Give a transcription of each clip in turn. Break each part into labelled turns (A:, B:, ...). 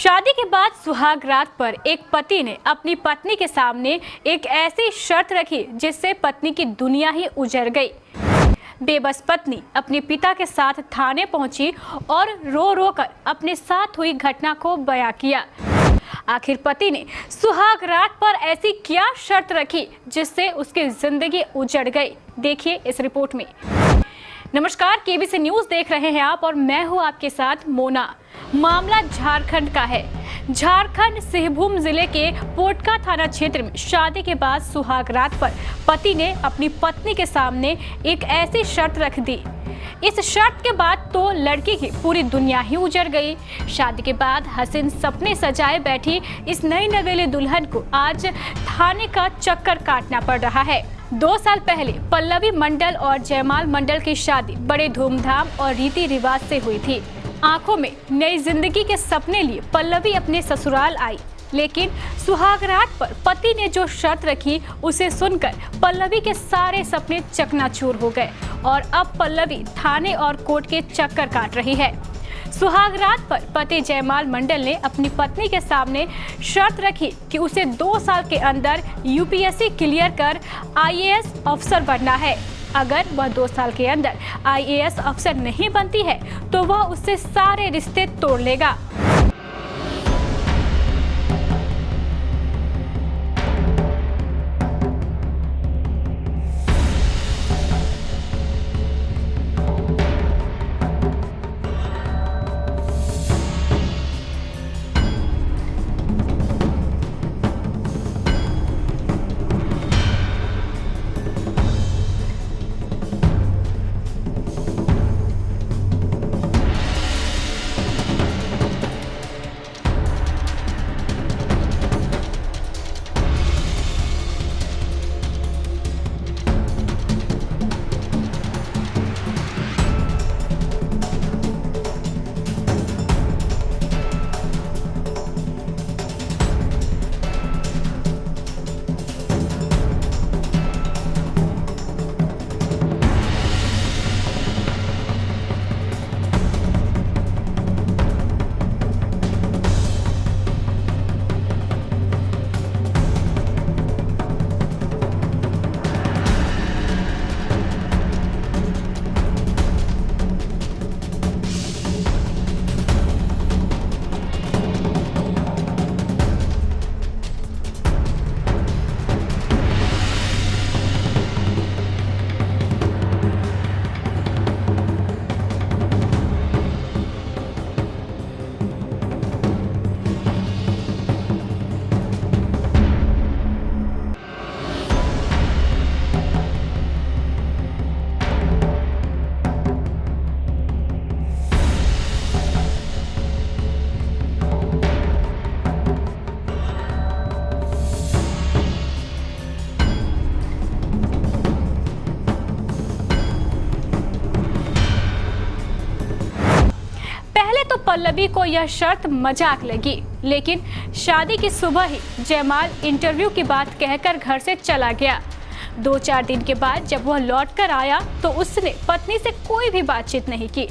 A: शादी के बाद सुहाग रात पर एक पति ने अपनी पत्नी के सामने एक ऐसी शर्त रखी जिससे पत्नी की दुनिया ही उजड़ गई। बेबस पत्नी अपने पिता के साथ थाने पहुंची और रो रो कर अपने साथ हुई घटना को बयां किया। आखिर पति ने सुहाग रात पर ऐसी क्या शर्त रखी जिससे उसकी जिंदगी उजड़ गई, देखिए इस रिपोर्ट में। नमस्कार, केबीसी न्यूज देख रहे हैं आप और मैं हूं आपके साथ मोना। मामला झारखंड का है। झारखंड सिंहभूम जिले के पोटका थाना क्षेत्र में शादी के बाद सुहाग रात पर पति ने अपनी पत्नी के सामने एक ऐसी शर्त रख दी। इस शर्त के बाद तो लड़की की पूरी दुनिया ही उजड़ गई। शादी के बाद हसीन सपने सजाए बैठी इस नई नवेली दुल्हन को आज थाने का चक्कर काटना पड़ रहा है। 2 साल पहले पल्लवी मंडल और जयमाल मंडल की शादी बड़े धूमधाम और रीति रिवाज से हुई थी। आंखों में नई जिंदगी के सपने लिए पल्लवी अपने ससुराल आई, लेकिन सुहाग रात पर पति ने जो शर्त रखी उसे सुनकर पल्लवी के सारे सपने चकनाचूर हो गए और अब पल्लवी थाने और कोर्ट के चक्कर काट रही है। सुहाग रात पर पति जयमाल मंडल ने अपनी पत्नी के सामने शर्त रखी कि उसे 2 साल के अंदर यूपीएससी क्लियर कर आईएएस अफसर बनना है। अगर वह 2 साल के अंदर आईएएस अफसर नहीं बनती है तो वह उससे सारे रिश्ते तोड़ लेगा। तो पल्लवी को यह शर्त मजाक लगी, लेकिन शादी की सुबह ही जयमाल इंटरव्यू की बात कहकर घर से चला गया। 2-4 दिन के बाद जब वह लौटकर आया तो उसने पत्नी से कोई भी बातचीत नहीं की।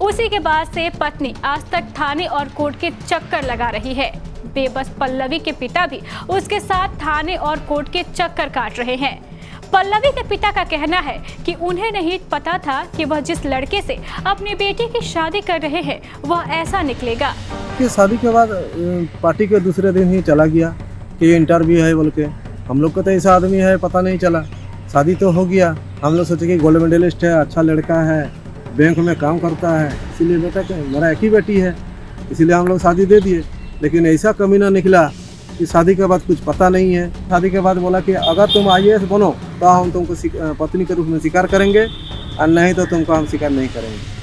A: उसी के बाद से पत्नी आज तक थाने और कोर्ट के चक्कर लगा रही है। बेबस पल्लवी के पिता भी उसके साथ थाने और कोर्ट के चक्कर काट रहे हैं। पल्लवी के पिता का कहना है कि उन्हें नहीं पता था कि वह जिस लड़के से अपनी बेटी की शादी कर रहे हैं वह ऐसा निकलेगा।
B: कि शादी के बाद पार्टी के दूसरे दिन ही चला गया कि इंटरव्यू है बोल के। हम लोग को तो ऐसा आदमी है पता नहीं चला। शादी तो हो गया, हम लोग सोचे कि गोल्ड मेडलिस्ट है, अच्छा लड़का है, बैंक में काम करता है, इसीलिए बेटा मेरा एक ही बेटी है, इसीलिए हम लोग शादी दे दिए। लेकिन ऐसा कमीना निकला कि शादी के बाद कुछ पता नहीं है। शादी के बाद बोला कि अगर तुम आईएएस बनो तो हम तुमको पत्नी के रूप में स्वीकार करेंगे और नहीं तो तुमको हम स्वीकार नहीं करेंगे।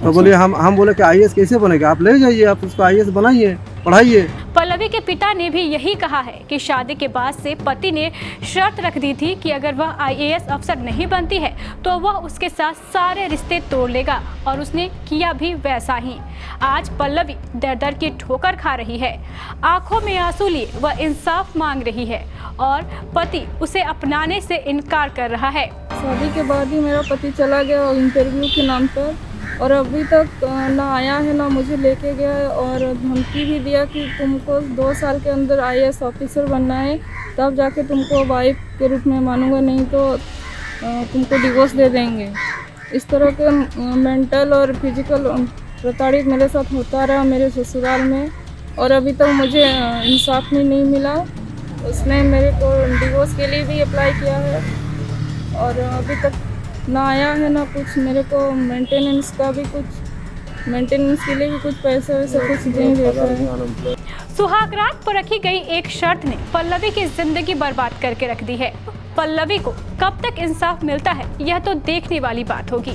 B: तो बोलिए हम बोले कि आईएएस कैसे बनेगा, आप ले जाइए, आप उसको आईएएस बनाइए, पढ़ाइए।
A: पल्लवी के पिता ने भी यही कहा है कि शादी के बाद से पति ने शर्त रख दी थी कि अगर वह आईएएस अफसर नहीं बनती है तो वह उसके साथ सारे रिश्ते तोड़ लेगा, और उसने किया भी वैसा ही। आज पल्लवी दर दर की ठोकर खा रही है। आंखों में आंसू लिए वह इंसाफ मांग रही है और पति उसे अपनाने से इनकार कर रहा है।
C: शादी के बाद ही मेरा पति चला गया इंटरव्यू के नाम पर, और अभी तक ना आया है ना मुझे लेके गया है, और धमकी भी दिया कि तुमको 2 साल के अंदर IAS ऑफिसर बनना है, तब जाके तुमको वाइफ के रूप में मानूंगा, नहीं तो तुमको डिवोर्स दे देंगे। इस तरह के मेंटल और फिजिकल प्रताड़ित मेरे साथ होता रहा मेरे ससुराल में, और अभी तक मुझे इंसाफ नहीं मिला। उसने मेरे को डिवोर्स के लिए भी अप्लाई किया है, और अभी तक ना आया है ना कुछ। मेरे को मेंटेनेंस के लिए भी कुछ पैसे वैसे कुछ नहीं देता है।
A: सुहागरात पर रखी गई एक शर्त ने पल्लवी की जिंदगी बर्बाद करके रख दी है। पल्लवी को कब तक इंसाफ मिलता है, यह तो देखने वाली बात होगी।